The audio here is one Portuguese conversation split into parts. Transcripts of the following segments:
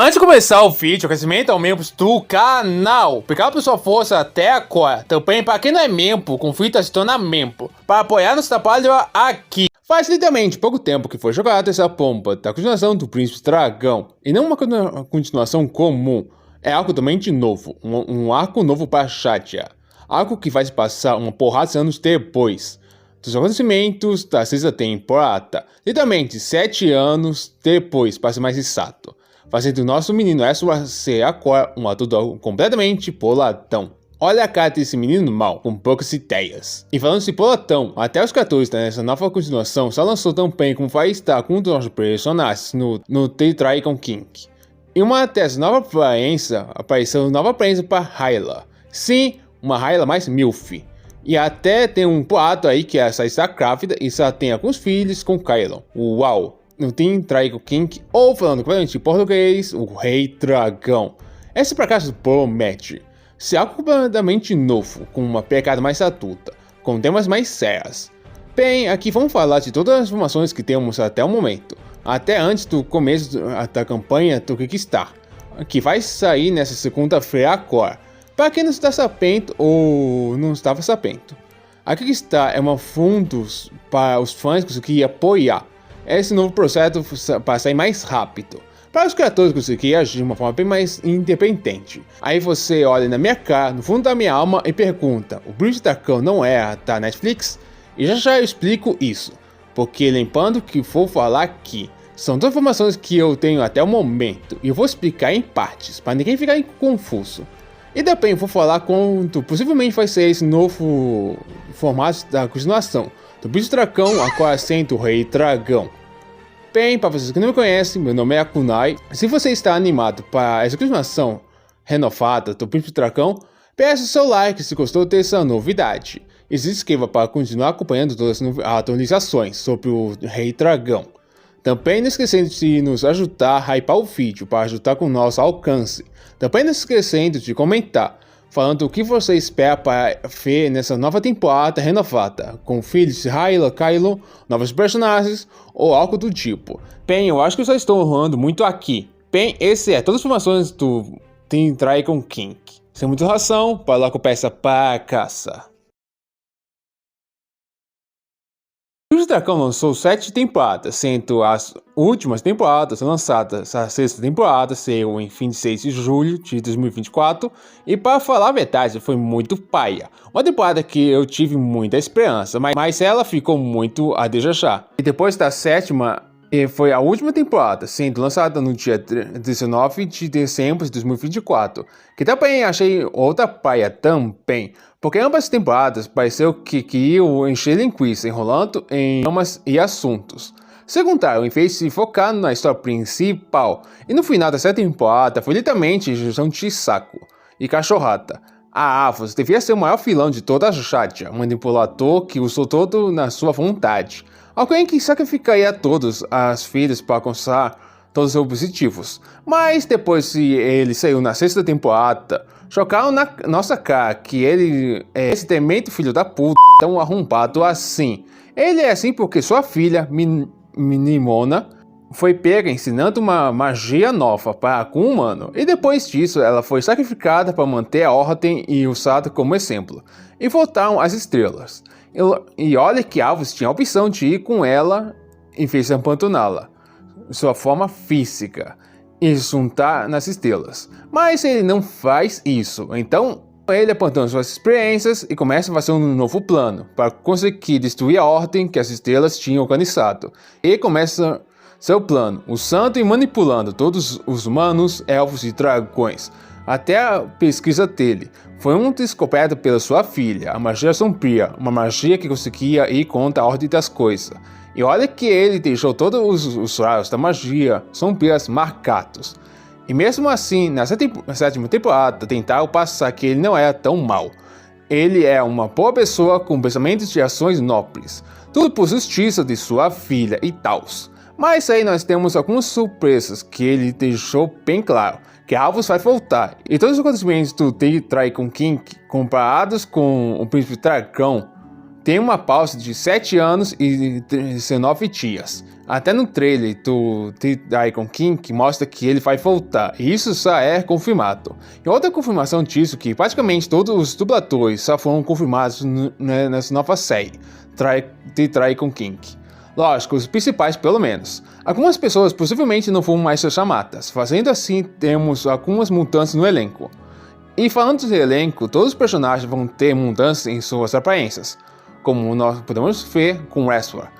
Antes de começar o vídeo, agradecimento aos membros do canal. Obrigado por sua força até agora. Também para quem não é membro, conflito a se tornar membro. Para apoiar nosso trabalho aqui. Faz literalmente pouco tempo que foi jogada essa pompa da continuação do Príncipe Dragão. E não uma continuação comum. É algo totalmente novo. Um arco novo para Shatia. Algo que vai se passar uma porrada de anos depois dos acontecimentos da sexta temporada. Literalmente 7 anos depois, para ser mais exato. Fazendo o nosso menino Ezra ser agora um adulto completamente poladão. Olha a cara desse menino mal, com poucas ideias. E falando de poladão, até os 14 nessa nova continuação só lançou tão bem como vai estar com um dos nossos personagens no The Dragon King. E uma dessas novas aparências apareceu nova aparência para Hyla. Sim, uma Hyla mais milf. E até tem um boato aí que essa está grávida e só tem alguns filhos com Kylon. Uau! No The Dragon King, ou falando completamente em português, o Rei Dragão. Esse por acaso promete ser algo completamente novo, com uma pegada mais adulta, com temas mais sérios. Bem, aqui vamos falar de todas as informações que temos até o momento, até antes do começo da campanha do Kickstarter, que vai sair nessa segunda-feira agora, para quem não está sabendo ou não estava sabendo. A Kickstarter é uma fundo para os fãs que conseguirem apoiar esse novo processo para sair mais rápido, para os criadores conseguirem agir de uma forma bem mais independente. Aí você olha na minha cara, no fundo da minha alma e pergunta: o Príncipe Dragão não é da Netflix? E já eu explico isso, porque lembrando que vou falar aqui são todas informações que eu tenho até o momento e eu vou explicar em partes, para ninguém ficar confuso. E também vou falar quanto possivelmente vai ser esse novo formato da continuação do Príncipe Dragão, agora sendo o Rei Dragão. Bem, para vocês que não me conhecem, meu nome é Akunai. Se você está animado para essa continuação renovada do Príncipe Dragão, peça seu like se gostou dessa novidade. E se inscreva para continuar acompanhando todas as atualizações sobre o Rei Dragão. Também não esquecendo de nos ajudar a hypar o vídeo para ajudar com o nosso alcance. Também não esquecendo de comentar, falando o que você espera para ver nessa nova temporada renovada, com filhos de Hyla, Kylon, novos personagens ou algo do tipo. Bem, eu acho que eu só estou enrolando muito aqui. Bem, esse é todas as informações do The Dragon King. Sem muita enrolação, para lá com peça para caça. O Príncipe Dragão lançou 7 temporadas, sendo as últimas temporadas lançadas. A sexta temporada saiu em 26 de julho de 2024 e, para falar a verdade, foi muito paia. Uma temporada que eu tive muita esperança, mas ela ficou muito a desejar. E depois da sétima, foi a última temporada, sendo lançada no dia 19 de dezembro de 2024, que também achei outra paia também, porque ambas as temporadas pareceu que iam encher linguiça, enrolando em temas e assuntos. Secundário, em vez de se focar na história principal, e no final dessa temporada foi literalmente injeção de saco e cachorrada. A Avos devia ser o maior vilão de toda a Shatia, um manipulador que usou todo na sua vontade. Alguém que sacrificaria todos as filhas para alcançar todos os seus objetivos. Mas depois que ele saiu na sexta temporada, chocaram na nossa cara que ele é esse temente filho da puta, tão arrombado assim. Ele é assim porque sua filha, Minimona, foi pega ensinando uma magia nova para um humano. E depois disso, ela foi sacrificada para manter a ordem e usada como exemplo. E voltaram às estrelas. E olha que Alves tinha a opção de ir com ela em vez de abandoná-la, sua forma física, e juntar nas estrelas. Mas ele não faz isso, então ele abandona suas experiências e começa a fazer um novo plano para conseguir destruir a ordem que as estrelas tinham organizado. E começa seu plano, usando e manipulando todos os humanos, elfos e dragões. Até a pesquisa dele foi descoberta pela sua filha, a magia sombria, uma magia que conseguia ir contra a ordem das coisas. E olha que ele deixou todos os raios da magia sombrias marcados. E mesmo assim, na sétima temporada, tentaram passar que ele não era tão mau. Ele é uma boa pessoa com pensamentos de ações nobres, tudo por justiça de sua filha e tals. Mas aí nós temos algumas surpresas que ele deixou bem claro, que Alvos vai voltar, e todos os acontecimentos do The Dragon King comparados com o Príncipe Dragão tem uma pausa de 7 anos e 19 dias. Até no trailer do The Dragon King mostra que ele vai voltar, e isso só é confirmado. E outra confirmação disso é que praticamente todos os dubladores só foram confirmados nessa nova série, The Dragon King. Lógico, os principais pelo menos. Algumas pessoas possivelmente não foram mais chamadas, fazendo assim temos algumas mudanças no elenco. E falando do elenco, todos os personagens vão ter mudanças em suas aparências, como nós podemos ver com Westward.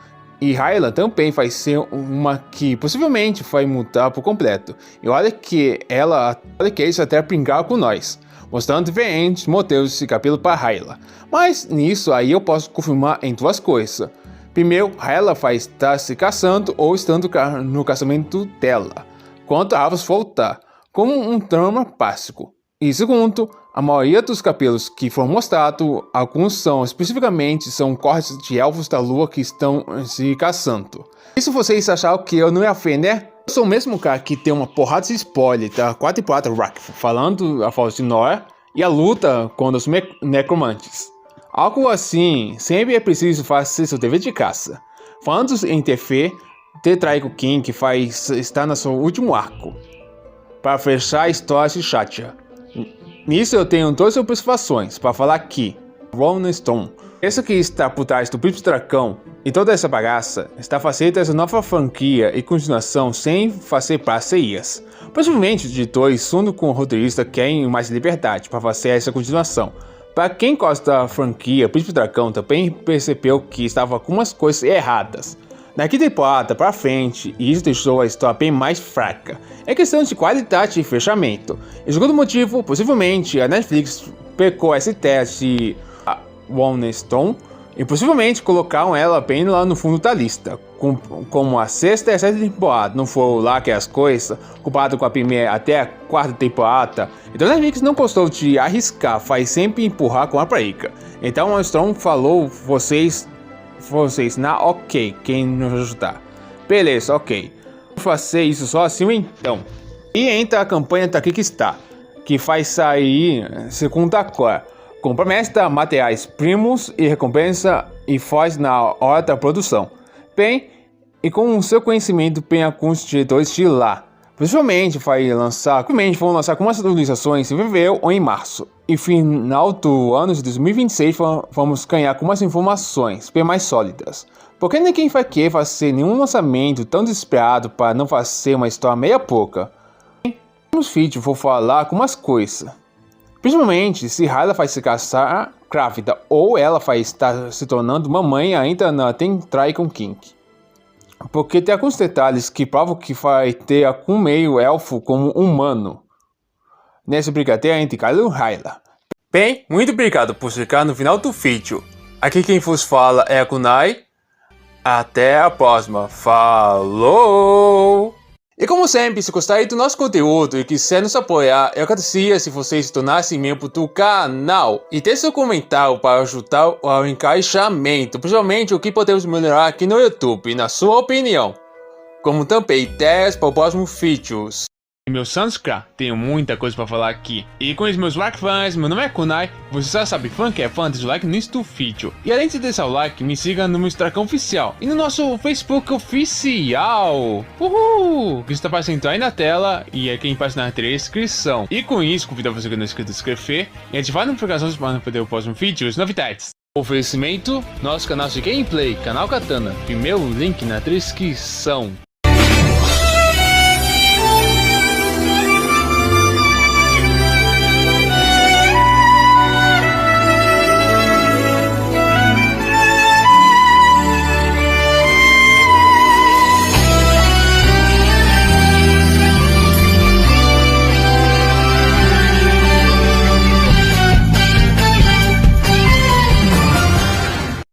E Hyla também vai ser uma que possivelmente vai mudar por completo. E olha que eles até brincar com nós, mostrando diferentes modelos de cabelo para Hyla. Mas nisso aí eu posso confirmar em duas coisas. Primeiro, Hyla vai estar se casando ou estando no casamento dela, quando Avos voltar, como um drama básico. E segundo, a maioria dos cabelos que foram mostrados, alguns especificamente são cortes de elfos da lua que estão se caçando. Isso vocês acharam que eu não ia ver, né? Eu sou o mesmo cara que tem uma porrada de spoiler da 4 Rack, falando a voz de Nora e a luta contra os necromantes. Algo assim, sempre é preciso fazer seu dever de caça. Falando em TV, The Dragon King vai estar no seu último arco, para fechar a história de Shatia. Nisso eu tenho duas observações para falar aqui. Rolling Stone, esse que está por trás do Príncipe Dragão e toda essa bagaça, está fazendo essa nova franquia e continuação sem fazer parcerias. Possivelmente os editores, junto com o roteirista, querem mais liberdade para fazer essa continuação. Para quem gosta da franquia, Príncipe Dragão também percebeu que estava com algumas coisas erradas na quinta temporada para frente, e isso deixou a história bem mais fraca. É questão de qualidade e fechamento. E segundo motivo, possivelmente a Netflix pecou essa ideia de Rolling Stone e possivelmente colocaram ela bem lá no fundo da lista. Como a sexta e a sétima temporada não foram lá que as coisas, comparado com a primeira até a quarta temporada, então a Netflix não gostou de arriscar, faz sempre empurrar com a barriga. Então a Stone falou, vocês na ok, quem nos ajudar. Beleza, ok. Vou fazer isso só assim então. E entra a campanha da Kickstarter, que vai sair segunda cor, com promessa de materiais primos e recompensa e faz na hora da produção. Bem, e com o seu conhecimento bem alguns diretores de lá, possivelmente vão lançar algumas atualizações em fevereiro ou em março. E final do ano de 2026 vamos ganhar algumas informações bem mais sólidas. Porque ninguém vai querer fazer nenhum lançamento tão desesperado para não fazer uma história meia boca. Nos vídeos vou falar algumas coisas. Principalmente se Hyla vai se casar grávida ou ela vai estar se tornando mamãe ainda na The Dragon King. Porque tem alguns detalhes que provam que vai ter algum meio elfo como humano nessa brincadeira entre Kylo e Hyla. Bem, muito obrigado por ficar no final do vídeo. Aqui quem vos fala é a Kunai. Até a próxima. Falou! E como sempre, se gostarem do nosso conteúdo e quiser nos apoiar, eu agradecia se vocês se tornassem membro do canal. E deixe seu comentário para ajudar ao encaixamento, principalmente o que podemos melhorar aqui no YouTube, na sua opinião. Como também ideias para os próximos vídeos. Meu Sanskra, tenho muita coisa para falar aqui. E com os meus like fãs, meu nome é Kunai, você já sabe, fã que é fã, deixa o like no início do vídeo. E além de deixar o like, me siga no meu Instagram oficial e no nosso Facebook oficial. Uhul! Que está aparecendo aí na tela e aqui embaixo na descrição. E com isso, convido você que não é inscrito a se inscrever e ativar as notificações para não perder o próximo vídeo e as novidades. Oferecimento, nosso canal de gameplay, canal Katana, primeiro link na descrição.